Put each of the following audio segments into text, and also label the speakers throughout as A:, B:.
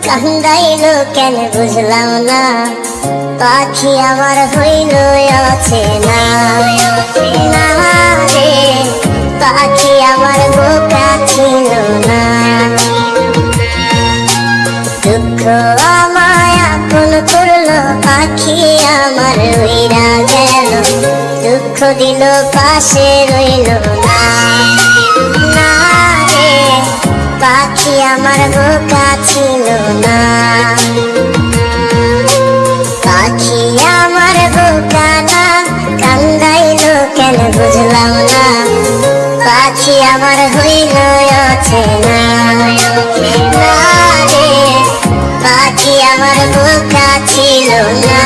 A: কান্দাইলো কেন বুঝলাম না, পাখি আমার হইল অচেনা। না রে পাখি আমার বোকা ছিল না, দুঃখ আমায় আপন করলো, পাখি আমার উইরা গেল, দুঃখ দিল পাশে রইল না। না রে পাখি আমার বোকা ছিল না, পাখি আমার বোকা না, কান্দাইলো কেন বুঝলাম না, পাখি আমার হইল অচেনা। না রে পাখি আমার বোকা ছিল না।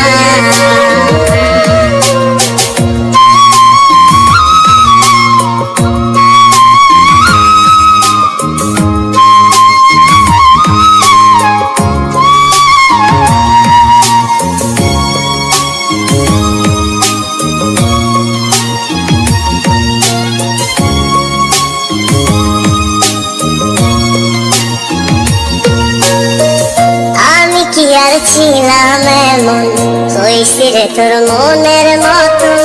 A: কি আর ছিলাম এমন, হইছি রে তোর মনের মতন,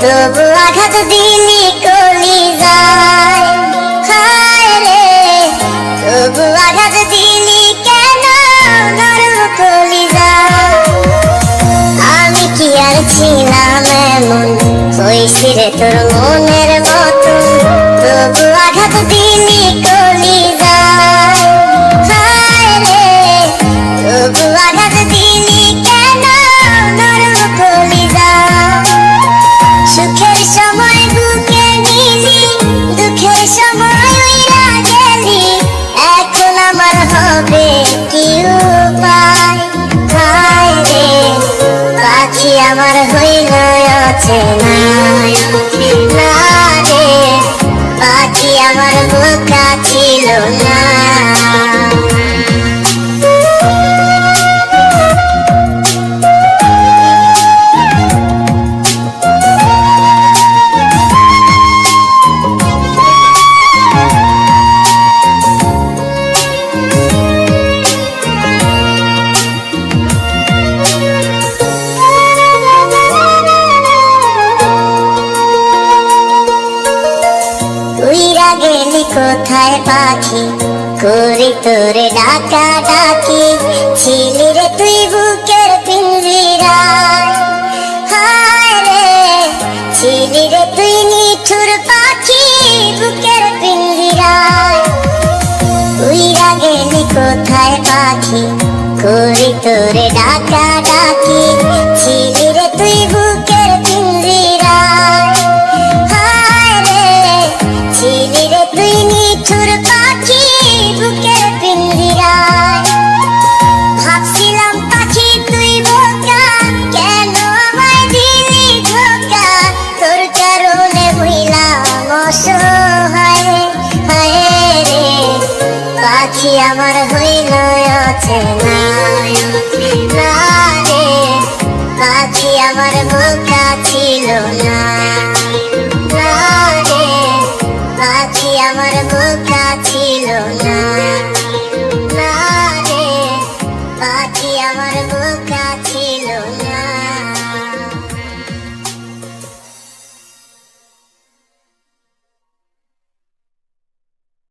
A: তবু আঘাত দিলি কলিজায়। হায় রে তবু আঘাত দিলি কেন নরম কলিজায়। আমি কি আর ছিলাম এমন, হইছি রে তোর মনের মতন, তবু আঘাত দিলি কলিজায়। হায় রে তবু আঘাত দিলি কেন নরম কলিজায়। সুখের সময় বুকে নিলি, দুঃখের সময় উইরা গেলি, এখন আমার হবে কি উপায়। হায় রে পাখি আমার হইল অচেনা। না রে পাখি আমার বোকা ছিল না। উইরা গেলি কোথায় পাখি, করি তোরে ডাকা ডাকি, ছিলি রে তুই বুকের পিঞ্জিরায়। হায় রে ছিলি রে তুই নিঠুর পাখি বুকের পিঞ্জিরায়। উইরা গেলি কোথায় পাখি, করি তোরে ডাকা ডাকি, ছিলি রে তুই বুকের পিঞ্জিরায়। হায় রে ছিলি রে তুই নিঠুর পাখি বুকের পিঞ্জিরায়। ভাবছিলাম পাখি তুই বোকা, কেন আমায় দিলি ধোকা, তোর কারণে হইলাম অসহায়। হায় রে পাখি আমার হইল অচেনা। না রে পাখি আমার বোকা ছিল না।